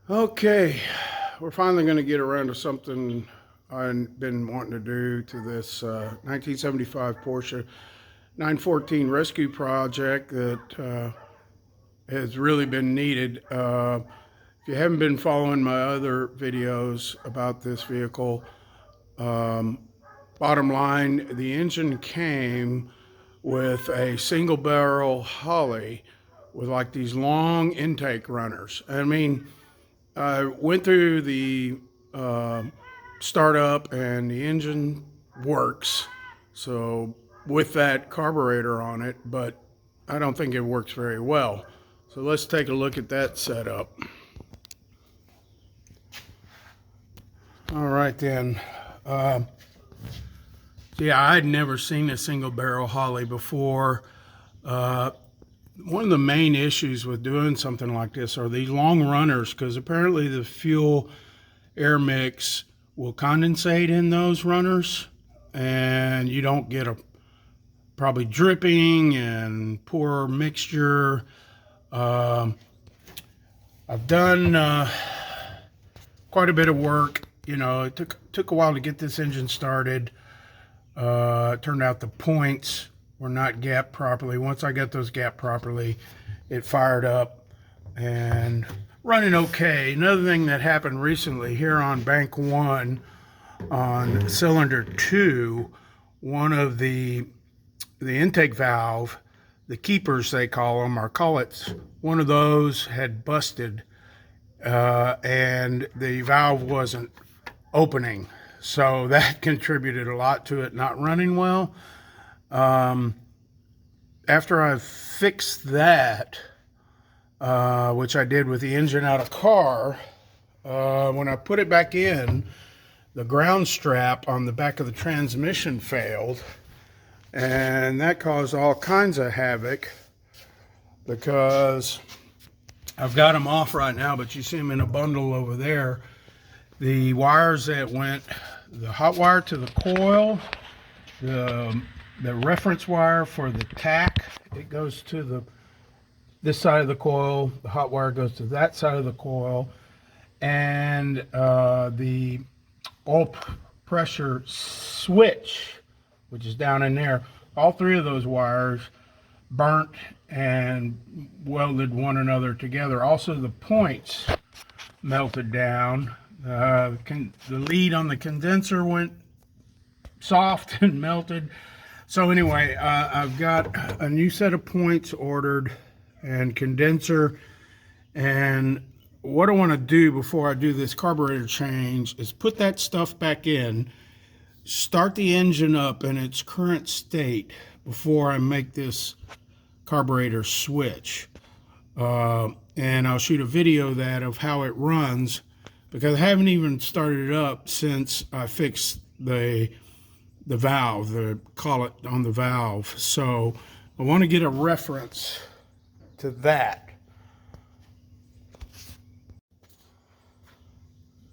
Okay, we're finally going to get around to something I've been wanting to do to this 1975 Porsche 914 rescue project that has really been needed. If you haven't been following my other videos about this vehicle, um, bottom line, the engine came with a single barrel Holly with like these long intake runners. I mean, I went through the uh, startup and the engine works. So with that carburetor on it, but I don't think it works very well. So let's take a look at that setup. All right then. Uh, yeah, I'd never seen a single barrel Holly before. Uh, One of the main issues with doing something like this are these long runners, because apparently the fuel air mix will condensate in those runners and you don't get a probably dripping and poor mixture. um, I've done quite a bit of work. It took a while to get this engine started. It turned out the points were not gapped properly. Once I got those gapped properly, it fired up and running okay. Another thing that happened recently here on bank 1 on cylinder 2, one of the intake valve, the keepers they call them, or collets, one of those had busted, and the valve wasn't opening. So that contributed a lot to it not running well. After I fixed that, which I did with the engine out of car, when I put it back in, the ground strap on the back of the transmission failed, and that caused all kinds of havoc because I've got them off right now, but you see them in a bundle over there. The wires that went, the hot wire to the coil, the reference wire for the tach, it goes to this side of the coil. The hot wire goes to that side of the coil, and the oil pressure switch, which is down in there. All three of those wires burnt and welded one another together. Also, the points melted down. The lead on the condenser went soft and melted. So anyway, I've got a new set of points ordered and condenser. And what I want to do before I do this carburetor change is put that stuff back in, start the engine up in its current state before I make this carburetor switch. And I'll shoot a video of how it runs, because I haven't even started it up since I fixed the valve, the collet on the valve. So I want to get a reference to that.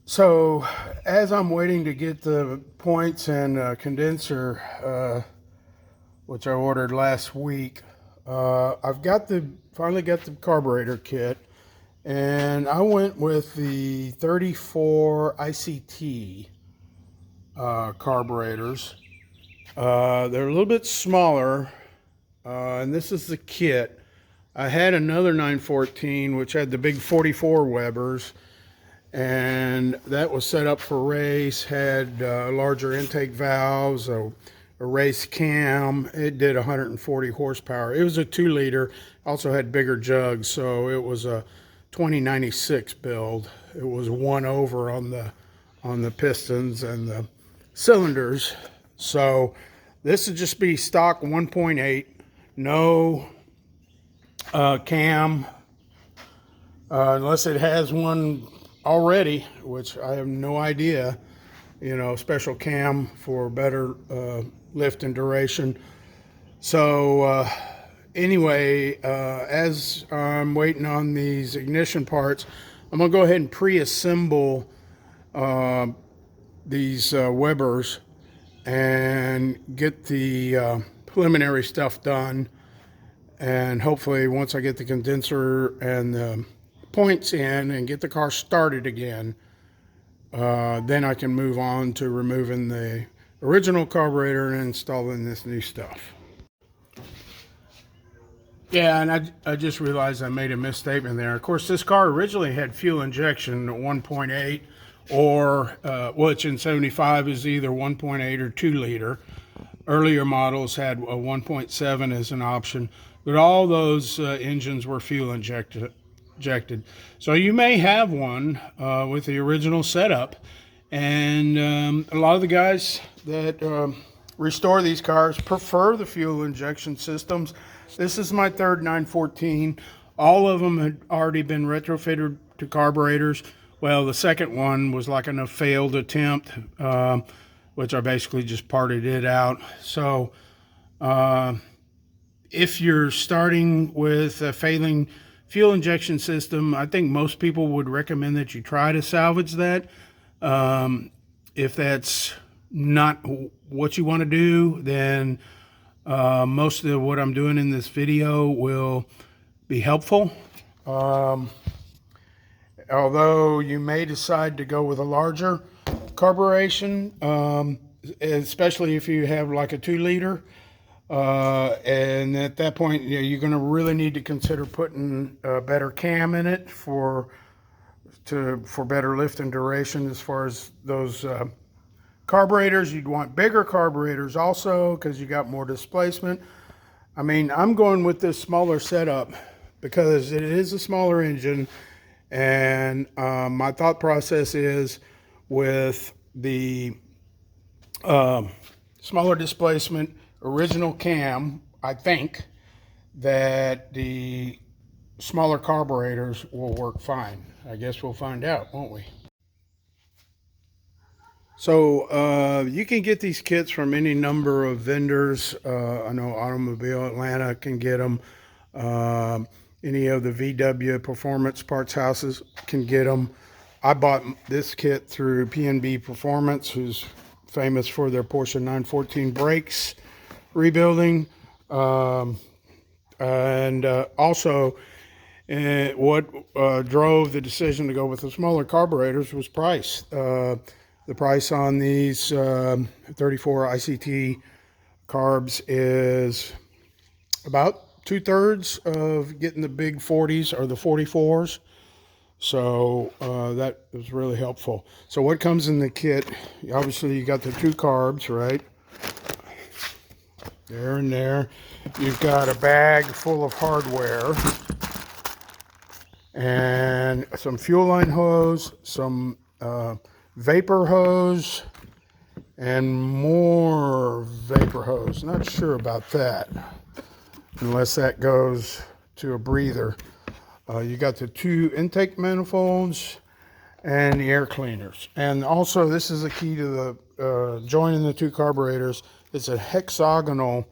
So as I'm waiting to get the points and condenser, which I ordered last week, I've finally got the carburetor kit, and I went with the 34 ICT carburetors. They're a little bit smaller, and this is the kit. I had another 914 which had the big 44 Webers, and that was set up for race, had larger intake valves, a race cam. It did 140 horsepower. It was a 2-liter, also had bigger jugs, so it was a 2096 build. It was one over on the pistons and the cylinders. So this would just be stock 1.8, no cam, unless it has one already, which I have no idea. Special cam for better lift and duration. So anyway, as I'm waiting on these ignition parts, I'm gonna go ahead and pre-assemble these Webers and get the preliminary stuff done. And hopefully once I get the condenser and the points in and get the car started again, then I can move on to removing the original carburetor and installing this new stuff. Yeah, and I just realized I made a misstatement there. Of course, this car originally had fuel injection at 1.8, or which in 75 is either 1.8 or 2 liter. Earlier models had a 1.7 as an option, but all those engines were fuel injected. So you may have one with the original setup, and a lot of the guys that restore these cars prefer the fuel injection systems. This is my third 914. All of them had already been retrofitted to carburetors. Well, the second one was like a failed attempt, which I basically just parted it out. So if you're starting with a failing fuel injection system, I think most people would recommend that you try to salvage that. If that's not what you want to do, then most of what I'm doing in this video will be helpful. Although you may decide to go with a larger carburation, especially if you have like a 2 liter, and at that point, you're going to really need to consider putting a better cam in it for better lift and duration. As far as those carburetors, you'd want bigger carburetors also, because you got more displacement. I mean, I'm going with this smaller setup because it is a smaller engine, and my thought process is with the smaller displacement original cam, I think that the smaller carburetors will work fine. I guess we'll find out, won't we? So you can get these kits from any number of vendors. I know Automobile Atlanta can get them. Any of the VW performance parts houses can get them. I bought this kit through P&B Performance, who's famous for their Porsche 914 brakes rebuilding. And also what drove the decision to go with the smaller carburetors was price. The price on these 34 ICT carbs is about 2/3 of getting the big 40s or the 44s. So that was really helpful. So what comes in the kit? Obviously, you got the 2 carbs, right? There and there. You've got a bag full of hardware and some fuel line hose, some vapor hose, and more vapor hose. Not sure about that, unless that goes to a breather. You got the 2 intake manifolds and the air cleaners. And also, this is the key to the joining the 2 carburetors. It's a hexagonal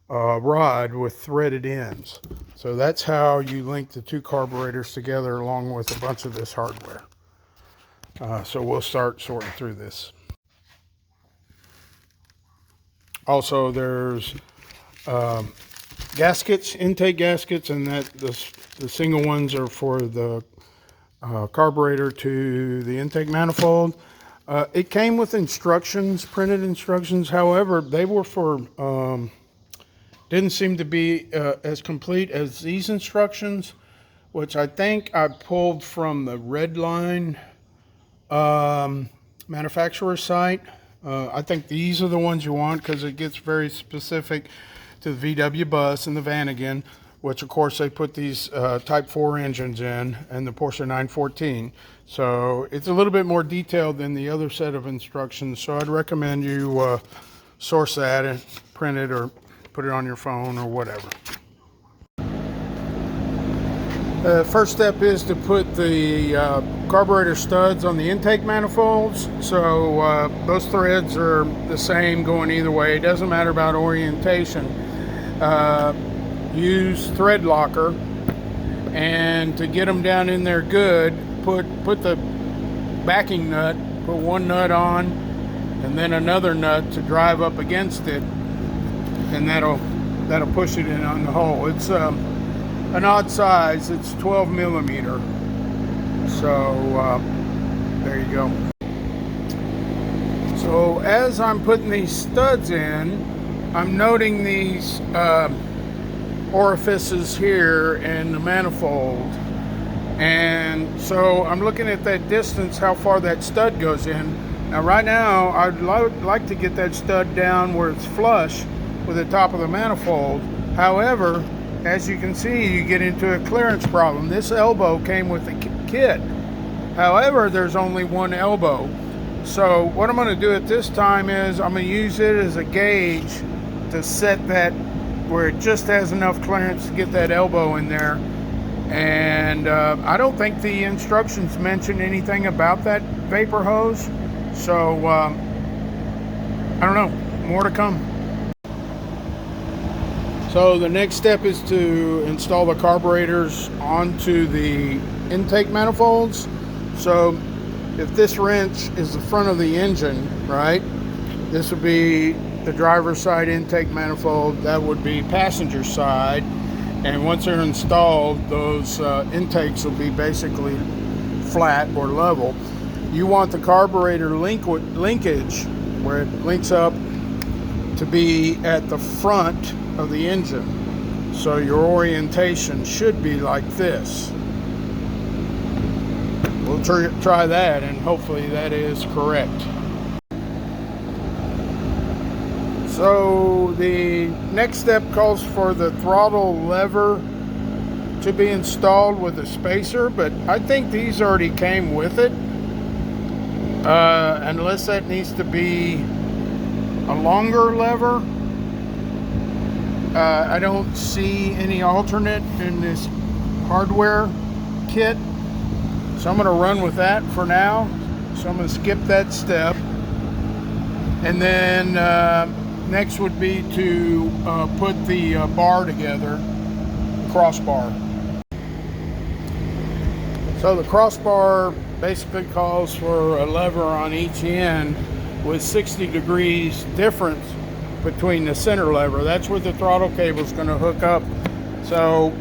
rod with threaded ends. So that's how you link the 2 carburetors together, along with a bunch of this hardware. So we'll start sorting through this. Also, there's gaskets, intake gaskets, and that the single ones are for the carburetor to the intake manifold. It came with instructions, printed instructions. However, they were for didn't seem to be as complete as these instructions, which I think I pulled from the Redline manufacturer site. I think these are the ones you want, because it gets very specific to the VW bus and the Vanagon, which of course they put these Type 4 engines in, and the Porsche 914. So it's a little bit more detailed than the other set of instructions. So I'd recommend you source that and print it or put it on your phone or whatever. First step is to put the carburetor studs on the intake manifolds. So those threads are the same going either way. It doesn't matter about orientation. Use thread locker, and to get them down in there good, put the backing nut, put one nut on and then another nut to drive up against it, and that'll push it in on the hole. It's an odd size. It's 12 millimeter, So there you go. So as I'm putting these studs in, I'm noting these orifices here in the manifold. And so I'm looking at that distance, how far that stud goes in. Now right now, I'd like to get that stud down where it's flush with the top of the manifold. However, as you can see, you get into a clearance problem. This elbow came with the kit. However, there's only one elbow. So what I'm going to do at this time is I'm going to use it as a gauge to set that where it just has enough clearance to get that elbow in there. And I don't think the instructions mention anything about that vapor hose. So I don't know, more to come. So the next step is to install the carburetors onto the intake manifolds. So if this wrench is the front of the engine, right, this would be the driver's side intake manifold, that would be passenger side, and once they're installed, those intakes will be basically flat or level. You want the carburetor linkage, where it links up, to be at the front of the engine. So your orientation should be like this. We'll try that, and hopefully that is correct. So the next step calls for the throttle lever to be installed with a spacer, but I think these already came with it, unless that needs to be a longer lever. I don't see any alternate in this hardware kit, so I'm going to run with that for now. So I'm going to skip that step, and then next would be to put the bar together, crossbar. So the crossbar basically calls for a lever on each end with 60 degrees difference between the center lever. That's where the throttle cable is going to hook up. So,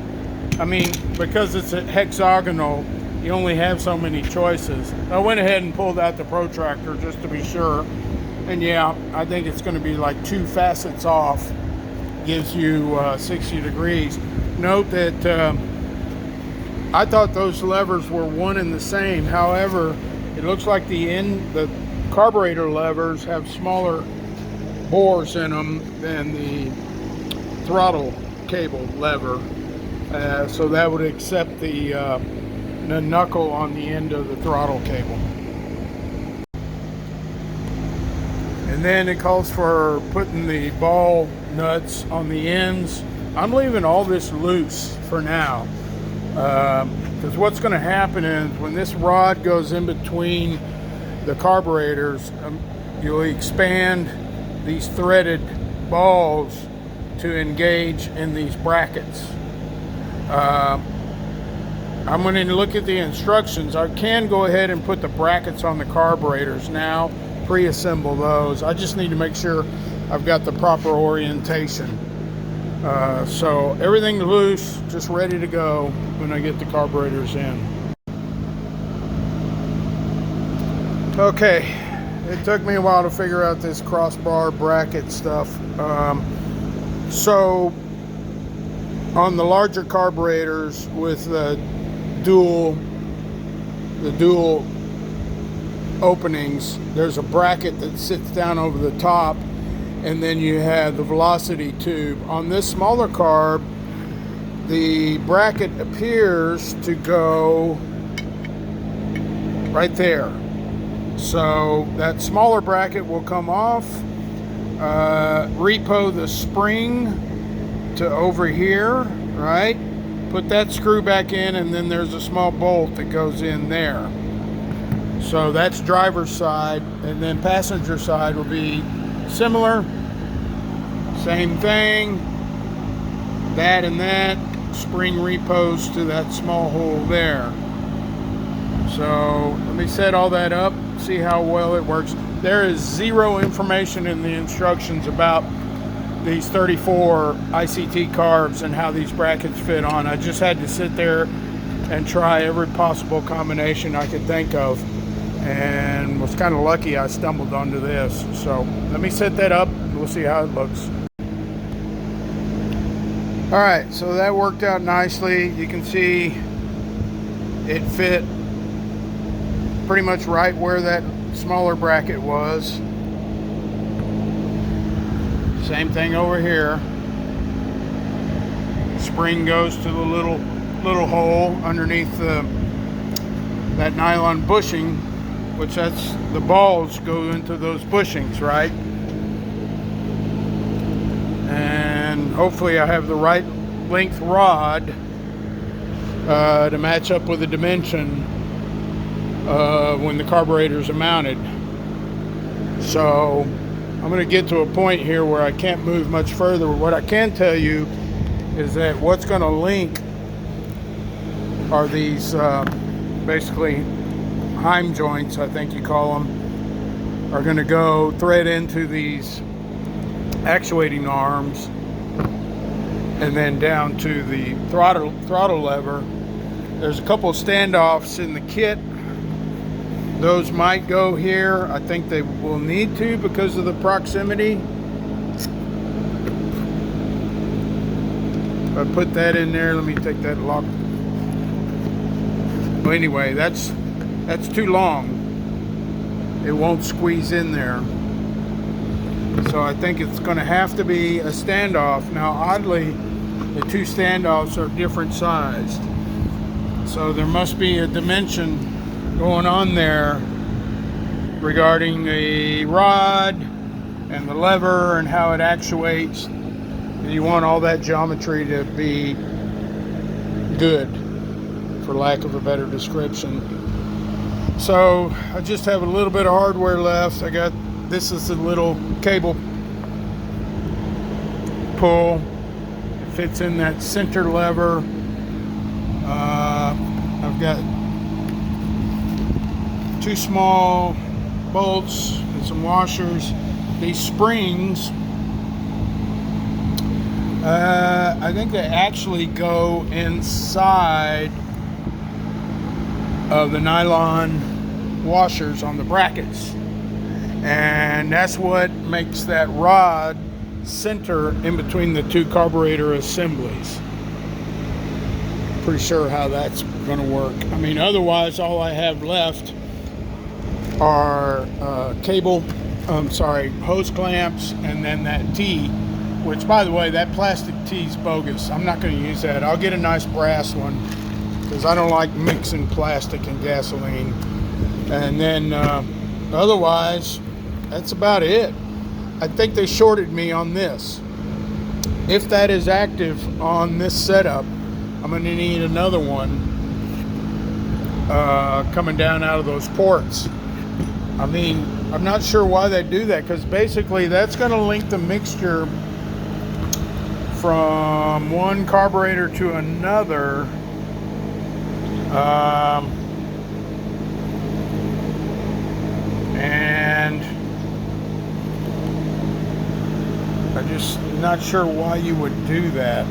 I mean, because it's a hexagonal, you only have so many choices. I went ahead and pulled out the protractor just to be sure. And yeah, I think it's going to be like 2 facets off, gives you 60 degrees. Note that I thought those levers were one and the same. However, it looks like the carburetor levers have smaller bores in them than the throttle cable lever. So that would accept the knuckle on the end of the throttle cable. And then it calls for putting the ball nuts on the ends. I'm leaving all this loose for now, because what's going to happen is when this rod goes in between the carburetors, you'll expand these threaded balls to engage in these brackets. I'm going to look at the instructions. I can go ahead and put the brackets on the carburetors now, pre-assemble those. I just need to make sure I've got the proper orientation. So everything's loose, just ready to go when I get the carburetors in. Okay, it took me a while to figure out this crossbar bracket stuff. So on the larger carburetors with the dual openings, there's a bracket that sits down over the top, and then you have the velocity tube. On this smaller carb, the bracket appears to go right there. So that smaller bracket will come off, repo the spring to over here, right? Put that screw back in, and then there's a small bolt that goes in there. So that's driver's side, and then passenger side will be similar. Same thing. That and that spring repos to that small hole there. So let me set all that up, see how well it works. There is zero information in the instructions about these 34 ICT carbs and how these brackets fit on. I just had to sit there and try every possible combination I could think of, and was kind of lucky I stumbled onto this. So let me set that up and we'll see how it looks. All right, so that worked out nicely. You can see it fit pretty much right where that smaller bracket was. Same thing over here. Spring goes to the little hole underneath that nylon bushing, which that's the balls go into those bushings, right? And hopefully I have the right length rod to match up with the dimension when the carburetors are mounted. So I'm going to get to a point here where I can't move much further. What I can tell you is that what's going to link are these basically Heim joints, I think you call them, are going to go thread into these actuating arms and then down to the throttle lever. There's a couple of standoffs in the kit. Those might go here. I think they will need to because of the proximity. If I put that in there, let me take that lock. Well, anyway, that's too long. It won't squeeze in there. So I think it's going to have to be a standoff. Now, oddly, the two standoffs are different sized. So there must be a dimension going on there regarding the rod and the lever and how it actuates. You want all that geometry to be good, for lack of a better description. So I just have a little bit of hardware left. This is a little cable pull. It fits in that center lever. I've got two small bolts and some washers. These springs, I think they actually go inside of the nylon washers on the brackets, and that's what makes that rod center in between the two carburetor assemblies. Pretty sure how that's going to work. I mean, otherwise all I have left are hose clamps, and then that T, which, by the way, that plastic T is bogus. I'm not going to use that. I'll get a nice brass one because I don't like mixing plastic and gasoline. And then otherwise, that's about it. I think they shorted me on this. If that is active on this setup, I'm going to need another one coming down out of those ports. I mean, I'm not sure why they do that, because basically that's going to link the mixture from one carburetor to another. And I'm just not sure why you would do that.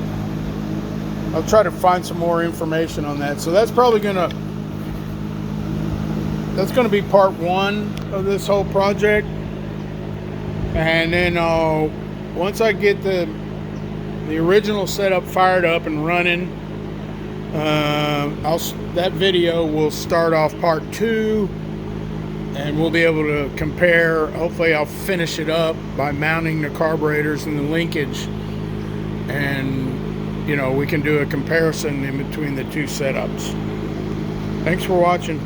I'll try to find some more information on that. So that's probably gonna be part one of this whole project. And then once I get the original setup fired up and running, that video will start off part two, and we'll be able to compare. Hopefully I'll finish it up by mounting the carburetors and the linkage, and we can do a comparison in between the two setups. Thanks for watching.